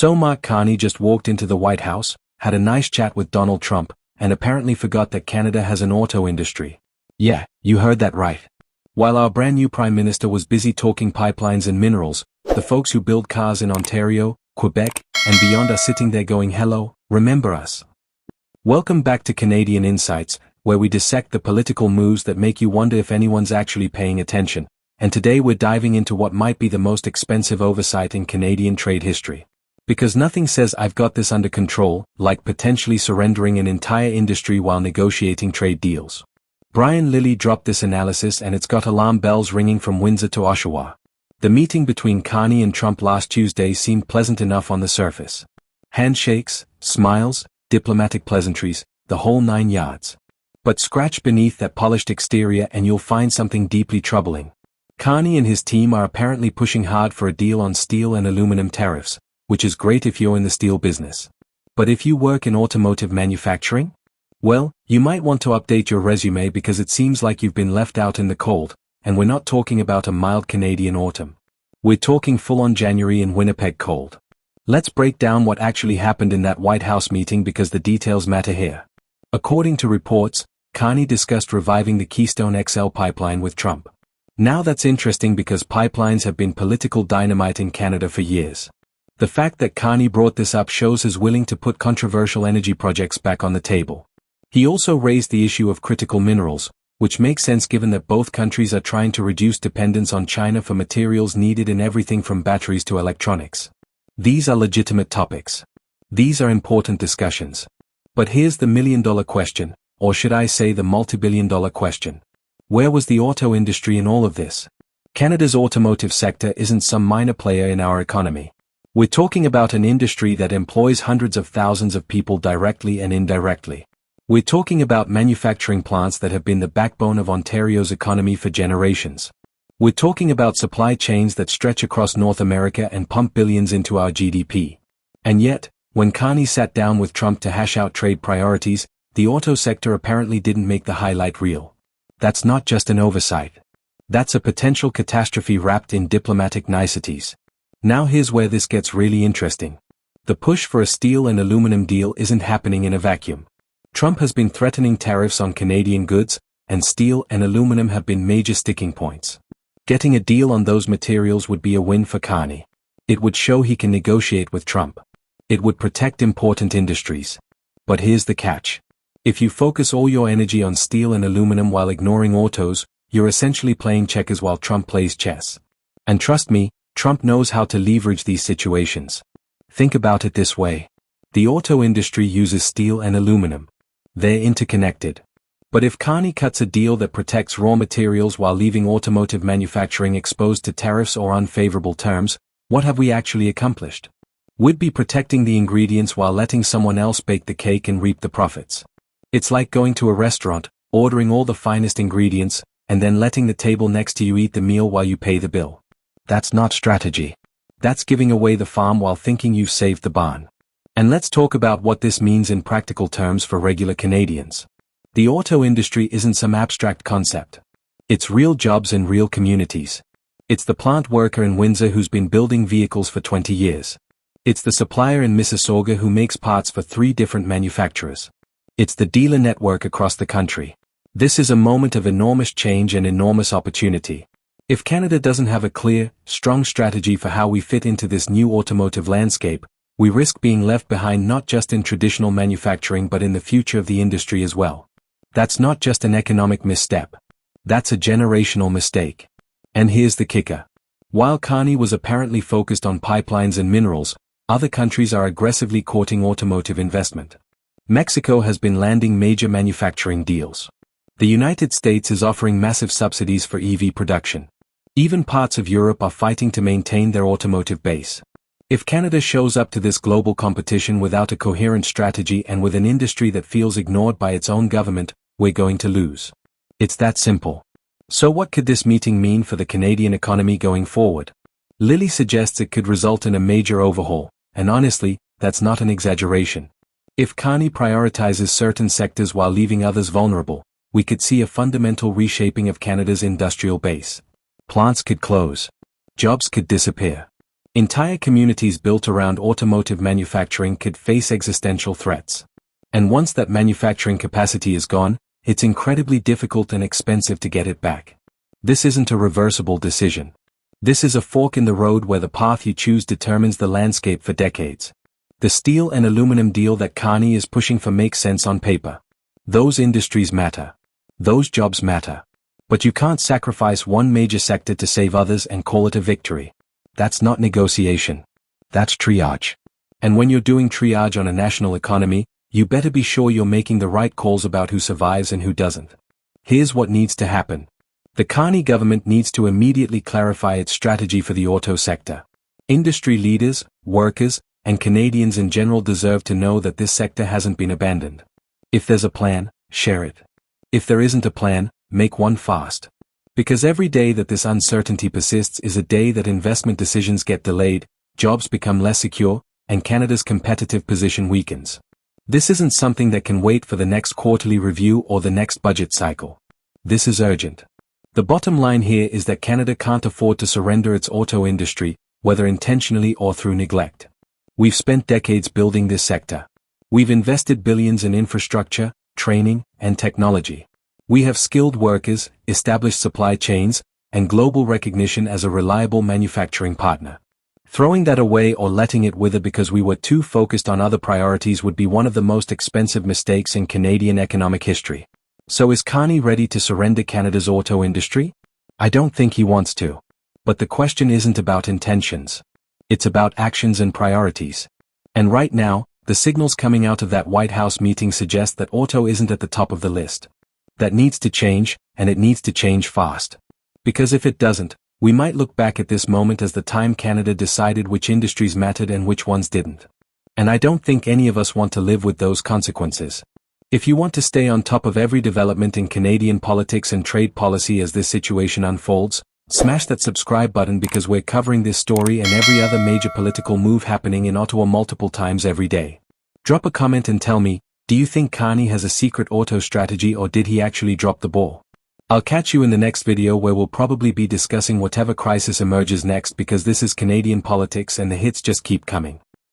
So Mark Carney just walked into the White House, had a nice chat with Donald Trump, and apparently forgot that Canada has an auto industry. Yeah, you heard that right. While our brand new Prime Minister was busy talking pipelines and minerals, the folks who build cars in Ontario, Quebec, and beyond are sitting there going, hello, remember us. Welcome back to Canadian Insights, where we dissect the political moves that make you wonder if anyone's actually paying attention, and today we're diving into what might be the most expensive oversight in Canadian trade history. Because nothing says I've got this under control, like potentially surrendering an entire industry while negotiating trade deals. Brian Lilley dropped this analysis and it's got alarm bells ringing from Windsor to Oshawa. The meeting between Carney and Trump last Tuesday seemed pleasant enough on the surface. Handshakes, smiles, diplomatic pleasantries, the whole 9 yards. But scratch beneath that polished exterior and you'll find something deeply troubling. Carney and his team are apparently pushing hard for a deal on steel and aluminum tariffs, which is great if you're in the steel business. But if you work in automotive manufacturing? Well, you might want to update your resume because it seems like you've been left out in the cold, and we're not talking about a mild Canadian autumn. We're talking full-on January in Winnipeg cold. Let's break down what actually happened in that White House meeting because the details matter here. According to reports, Carney discussed reviving the Keystone XL pipeline with Trump. Now that's interesting because pipelines have been political dynamite in Canada for years. The fact that Carney brought this up shows he's willing to put controversial energy projects back on the table. He also raised the issue of critical minerals, which makes sense given that both countries are trying to reduce dependence on China for materials needed in everything from batteries to electronics. These are legitimate topics. These are important discussions. But here's the million-dollar question, or should I say the multi-billion-dollar question. Where was the auto industry in all of this? Canada's automotive sector isn't some minor player in our economy. We're talking about an industry that employs hundreds of thousands of people directly and indirectly. We're talking about manufacturing plants that have been the backbone of Ontario's economy for generations. We're talking about supply chains that stretch across North America and pump billions into our GDP. And yet, when Carney sat down with Trump to hash out trade priorities, the auto sector apparently didn't make the highlight reel. That's not just an oversight. That's a potential catastrophe wrapped in diplomatic niceties. Now here's where this gets really interesting. The push for a steel and aluminum deal isn't happening in a vacuum. Trump has been threatening tariffs on Canadian goods, and steel and aluminum have been major sticking points. Getting a deal on those materials would be a win for Carney. It would show he can negotiate with Trump. It would protect important industries. But here's the catch. If you focus all your energy on steel and aluminum while ignoring autos, you're essentially playing checkers while Trump plays chess. And trust me, Trump knows how to leverage these situations. Think about it this way. The auto industry uses steel and aluminum. They're interconnected. But if Carney cuts a deal that protects raw materials while leaving automotive manufacturing exposed to tariffs or unfavorable terms, what have we actually accomplished? We'd be protecting the ingredients while letting someone else bake the cake and reap the profits. It's like going to a restaurant, ordering all the finest ingredients, and then letting the table next to you eat the meal while you pay the bill. That's not strategy. That's giving away the farm while thinking you've saved the barn. And let's talk about what this means in practical terms for regular Canadians. The auto industry isn't some abstract concept. It's real jobs in real communities. It's the plant worker in Windsor who's been building vehicles for 20 years. It's the supplier in Mississauga who makes parts for 3 different manufacturers. It's the dealer network across the country. This is a moment of enormous change and enormous opportunity. If Canada doesn't have a clear, strong strategy for how we fit into this new automotive landscape, we risk being left behind not just in traditional manufacturing but in the future of the industry as well. That's not just an economic misstep. That's a generational mistake. And here's the kicker. While Carney was apparently focused on pipelines and minerals, other countries are aggressively courting automotive investment. Mexico has been landing major manufacturing deals. The United States is offering massive subsidies for EV production. Even parts of Europe are fighting to maintain their automotive base. If Canada shows up to this global competition without a coherent strategy and with an industry that feels ignored by its own government, we're going to lose. It's that simple. So what could this meeting mean for the Canadian economy going forward? Lilley suggests it could result in a major overhaul, and honestly, that's not an exaggeration. If Carney prioritizes certain sectors while leaving others vulnerable, we could see a fundamental reshaping of Canada's industrial base. Plants could close. Jobs could disappear. Entire communities built around automotive manufacturing could face existential threats. And once that manufacturing capacity is gone, it's incredibly difficult and expensive to get it back. This isn't a reversible decision. This is a fork in the road where the path you choose determines the landscape for decades. The steel and aluminum deal that Carney is pushing for makes sense on paper. Those industries matter. Those jobs matter. But you can't sacrifice one major sector to save others and call it a victory. That's not negotiation. That's triage. And when you're doing triage on a national economy, you better be sure you're making the right calls about who survives and who doesn't. Here's what needs to happen. The Carney government needs to immediately clarify its strategy for the auto sector. Industry leaders, workers, and Canadians in general deserve to know that this sector hasn't been abandoned. If there's a plan, share it. If there isn't a plan, make one fast. Because every day that this uncertainty persists is a day that investment decisions get delayed, jobs become less secure, and Canada's competitive position weakens. This isn't something that can wait for the next quarterly review or the next budget cycle. This is urgent. The bottom line here is that Canada can't afford to surrender its auto industry, whether intentionally or through neglect. We've spent decades building this sector. We've invested billions in infrastructure, training, and technology. We have skilled workers, established supply chains, and global recognition as a reliable manufacturing partner. Throwing that away or letting it wither because we were too focused on other priorities would be one of the most expensive mistakes in Canadian economic history. So is Carney ready to surrender Canada's auto industry? I don't think he wants to. But the question isn't about intentions. It's about actions and priorities. And right now, the signals coming out of that White House meeting suggest that auto isn't at the top of the list. That needs to change, and it needs to change fast. Because if it doesn't, we might look back at this moment as the time Canada decided which industries mattered and which ones didn't. And I don't think any of us want to live with those consequences. If you want to stay on top of every development in Canadian politics and trade policy as this situation unfolds, smash that subscribe button because we're covering this story and every other major political move happening in Ottawa multiple times every day. Drop a comment and tell me, do you think Carney has a secret auto strategy or did he actually drop the ball? I'll catch you in the next video where we'll probably be discussing whatever crisis emerges next because this is Canadian politics and the hits just keep coming.